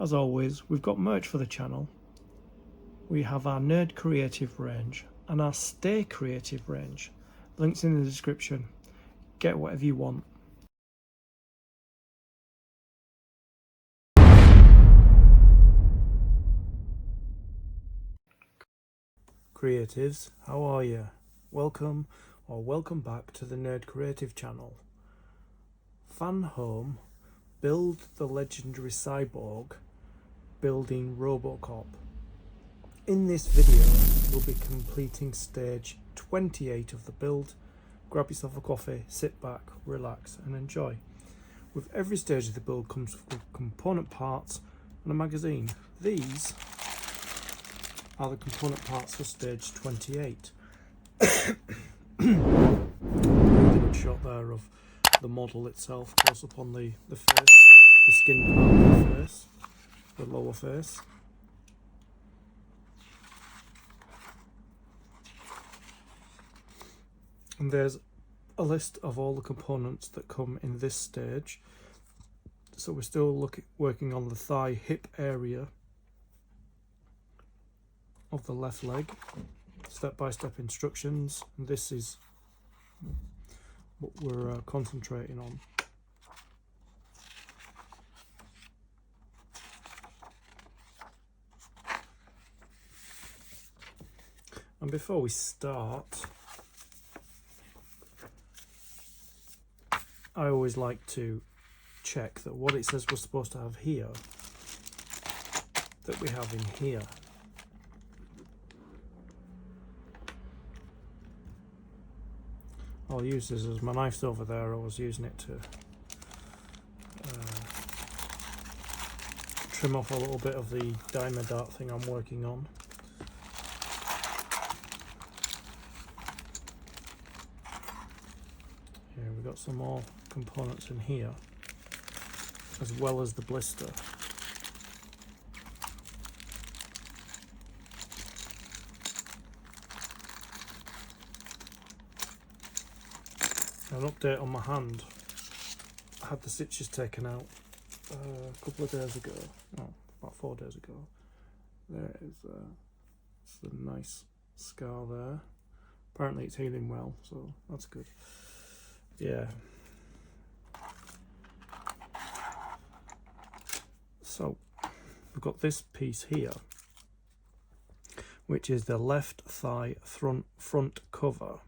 As always, we've got merch for the channel. We have our Nerd Creative range and our Stay Creative range. Links in the description. Get whatever you want. Creatives, how are you? Welcome back to the Nerd Creative channel. Fanhome build the legendary cyborg building Robocop. In this video, we'll be completing stage 28 of the build. Grab yourself a coffee, sit back, relax and enjoy. With every stage of the build comes with component parts and a magazine. These are the component parts for stage 28. Really good shot there of the model itself, close up on the face, the skin part of the face, the lower face. And there's a list of all the components that come in this stage. So we're still working on the thigh hip area of the left leg. Step-by-step instructions. And this is what we're concentrating on. And before we start, I always like to check that what it says we're supposed to have here, that we have in here. I'll use this as my knife's over there. I was using it to trim off a little bit of the diamond dart thing I'm working on. Here we've got some more components in here, as well as the blister. An update on my hand. I had the stitches taken out a couple of days ago, no, about 4 days ago. There is it's a nice scar there. Apparently it's healing well, so that's good. Yeah. So we've got this piece here, which is the left thigh front cover.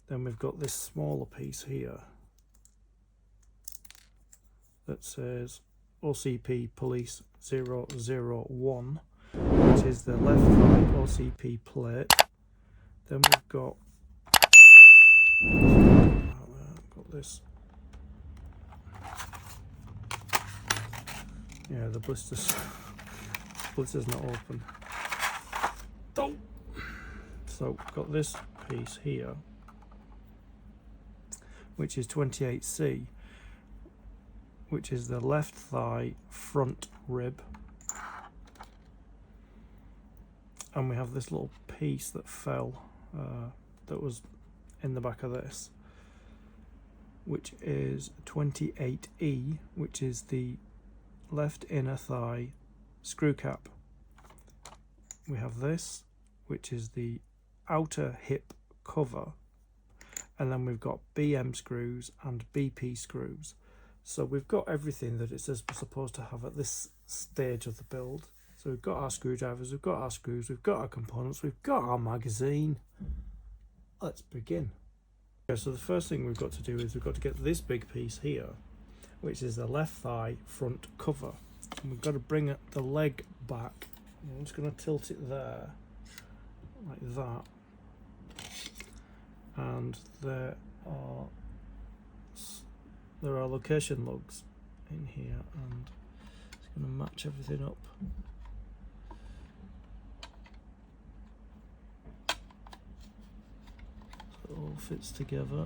Then we've got this smaller piece here that says OCP Police 001, which is the left thigh OCP plate. Then we've got this. Yeah, the blister's not open. Oh. So we've got this piece here, which is 28C, which is the left thigh front rib. And we have this little piece that fell, that was in the back of this, which is 28E, which is the left inner thigh screw cap. We have this, which is the outer hip cover. And then we've got BM screws and BP screws. So we've got everything that it says we're supposed to have at this stage of the build. So we've got our screwdrivers, we've got our screws, we've got our components, we've got our magazine. Let's begin. Okay, so the first thing we've got to do is we've got to get this big piece here, which is the left thigh front cover. And we've got to bring the leg back. I'm just going to tilt it there, like that. And there are location lugs in here, and it's going to match everything up. So it all fits together.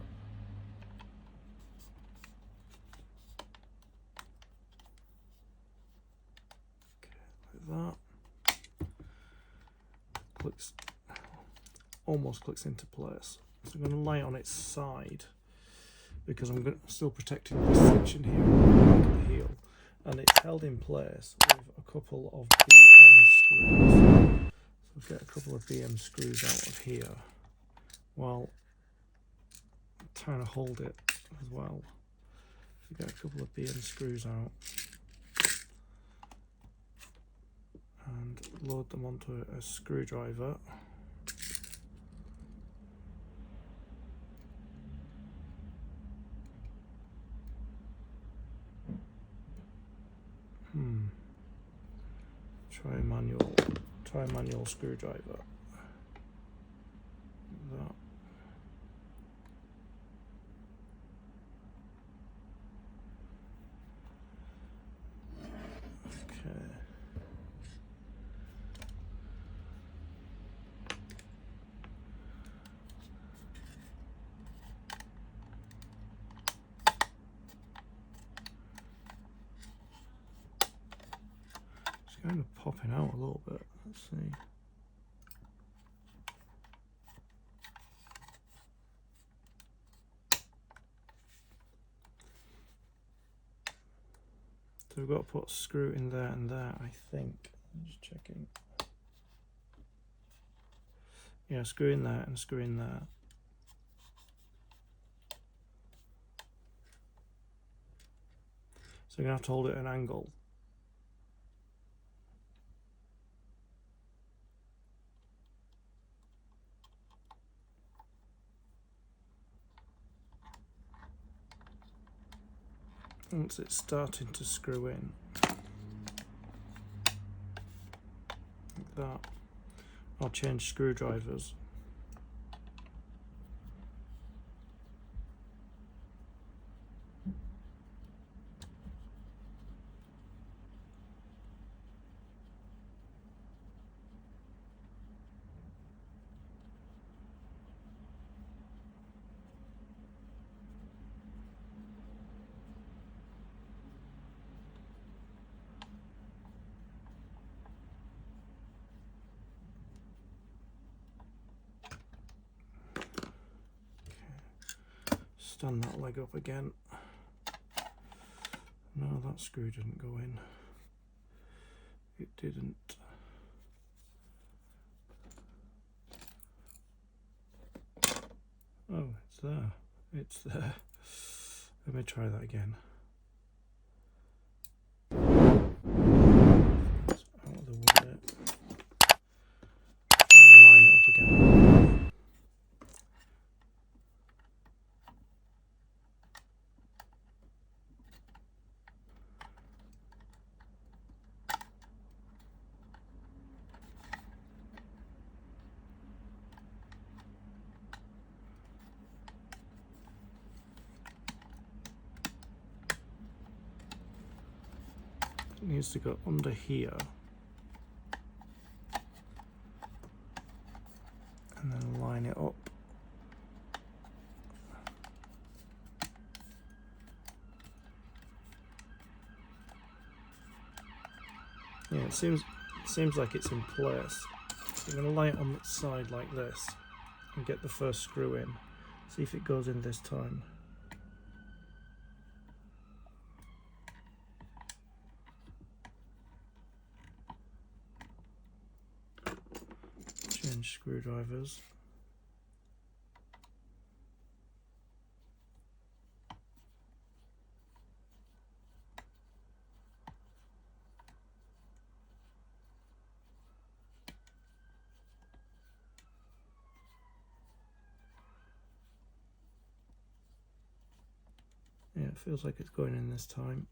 Okay, like that. Clicks, almost clicks into place. So I'm going to lay it on its side because I'm still protecting this section here, the heel. and it's held in place with a couple of BM screws. So we'll get a couple of BM screws out of here while trying to hold it as well. So get a couple of BM screws out and load them onto a screwdriver. Try manual screwdriver. That. Okay. It's kind of popping out a little bit. Let's see. So we've got to put a screw in there and there, I think. I'm just checking. Yeah, screw in there and screw in there. So you're going to have to hold it at an angle. Once it's starting to screw in, like that, I'll change screwdrivers. Stand that leg up again. No, that screw didn't go in. It didn't. Oh, it's there. It's there. Let me try that again. It's out of the way. Try and line it up again. It needs to go under here and then line it up. Yeah, it seems like it's in place. So I'm going to lay it on its side like this and get the first screw in. See if it goes in this time. Change screwdrivers. Yeah, it feels like it's going in this time.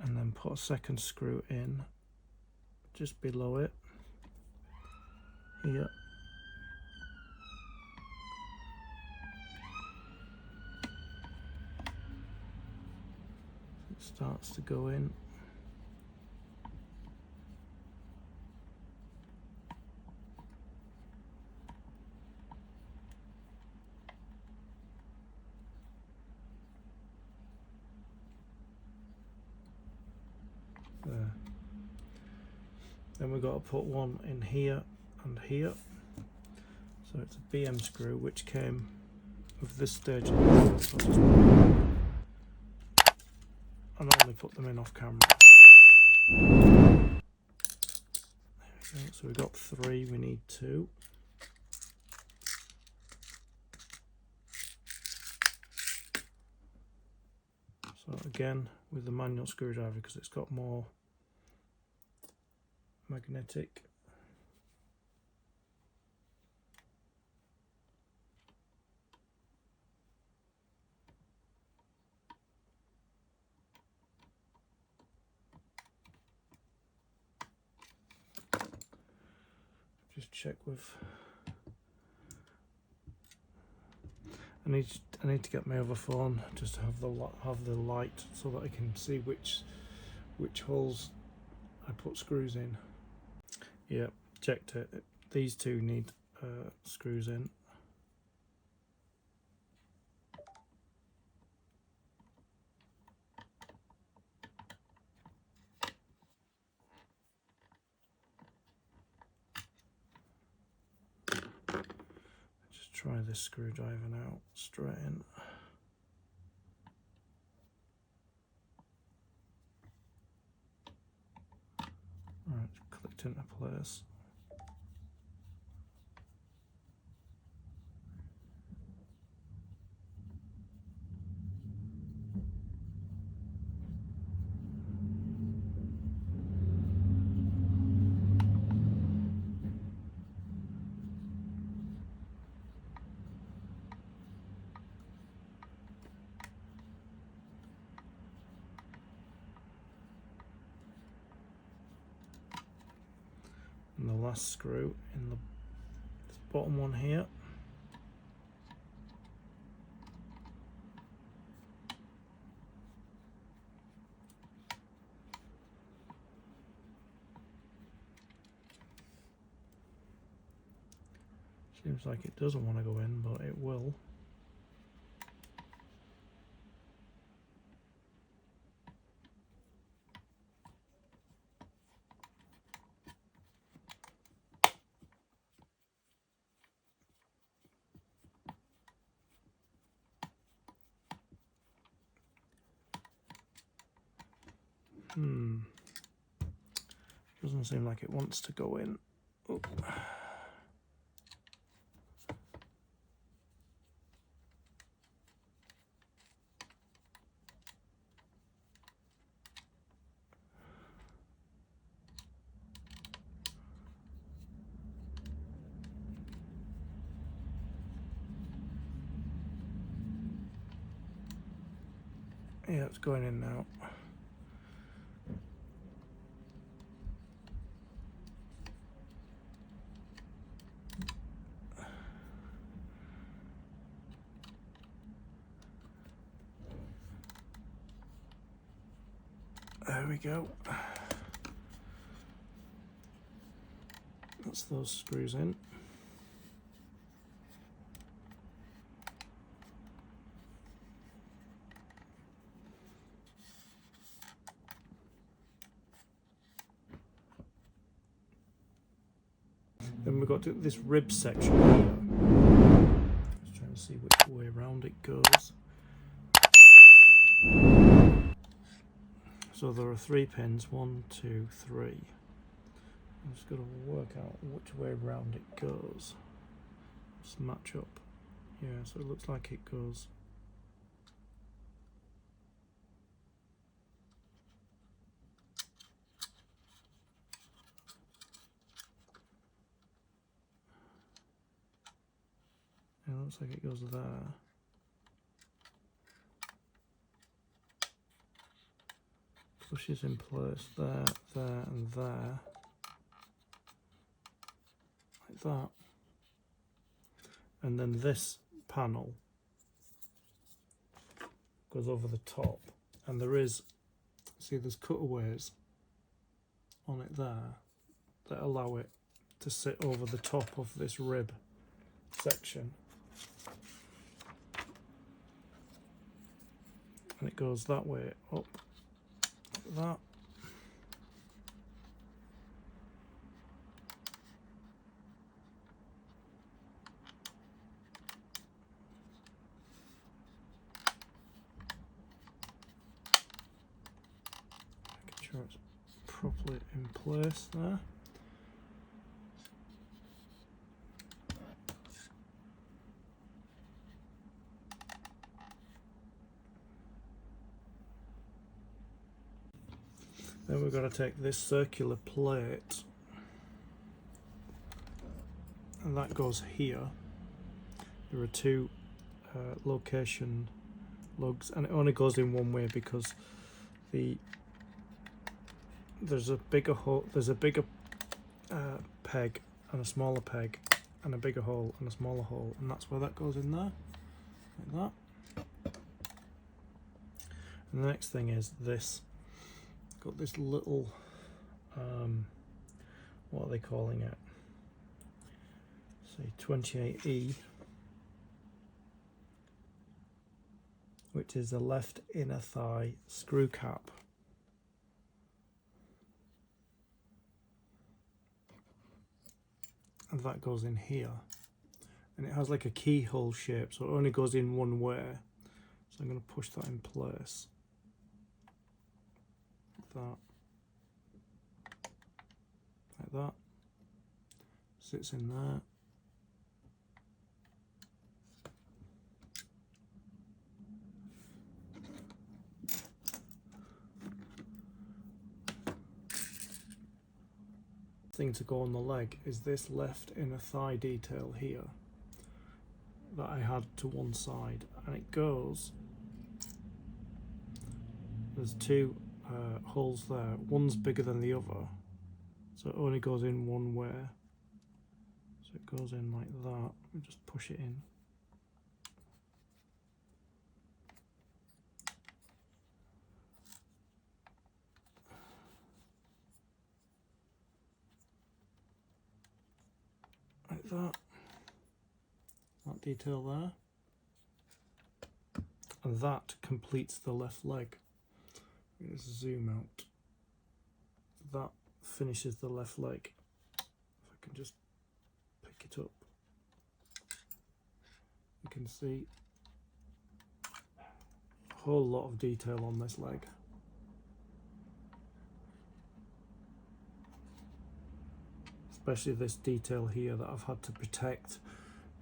And then put a second screw in just below it here. It starts to go in. There. Then we've got to put one in here and here. So it's a BM screw which came with this stage. So I'll just normally put them in off camera. There we go. So we've got 3, we need 2. So again, with the manual screwdriver, because it's got more magnetic. Just check with. I need to get my other phone just to have the light so that I can see which holes I put screws in. Yep, checked it. These 2 need screws in. Just try this screwdriver now, straight in. Right, clicked into place. And the last screw in the bottom one here. Seems like it doesn't want to go in, but it will. Doesn't seem like it wants to go in. Oh. Yeah, it's going in now. There we go. That's those screws in. Then we've got this rib section here. Just trying to see which way around it goes. So there are 3 pins, 1, 2, 3. I'm just got to work out which way around it goes. Just match up. Yeah, so it looks like it goes. Yeah, it looks like it goes there. Pushes in place there, there, and there. Like that. And then this panel goes over the top. And there is, see, there's cutaways on it there that allow it to sit over the top of this rib section. And it goes that way up, like that. sure it's properly in place there. Then we've got to take this circular plate, and that goes here. There are two location lugs, and it only goes in one way because there's a bigger hole, there's a bigger peg and a smaller peg, and a bigger hole and a smaller hole, and that's where that goes in there, like that. And the next thing is this. Got this little, what are they calling it? Say 28E, which is the left inner thigh screw cap. And that goes in here. And it has like a keyhole shape, so it only goes in one way. So I'm going to push that in place. That, like that, sits in there. Thing to go on the leg is this left inner thigh detail here that I had to one side, and it goes, there's two holes there, one's bigger than the other, so it only goes in one way, so it goes in like that. We just push it in. Like that detail there, and that completes the left leg. Let's zoom out. That finishes the left leg. If I can just pick it up, you can see a whole lot of detail on this leg. Especially this detail here that I've had to protect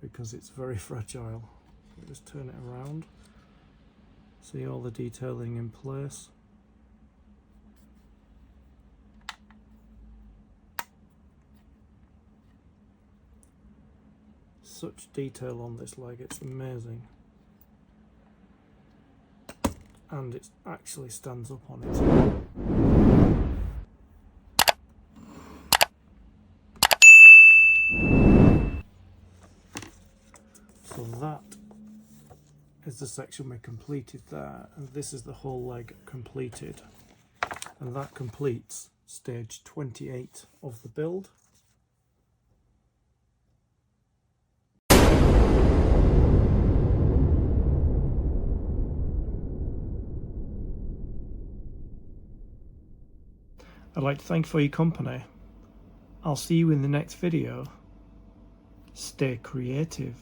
because it's very fragile. Just turn it around. See all the detailing in place. Such detail on this leg, it's amazing. And it actually stands up on it. So that is the section we completed there, and this is the whole leg completed. And that completes stage 28 of the build. I'd like to thank you for your company. I'll see you in the next video. Stay creative.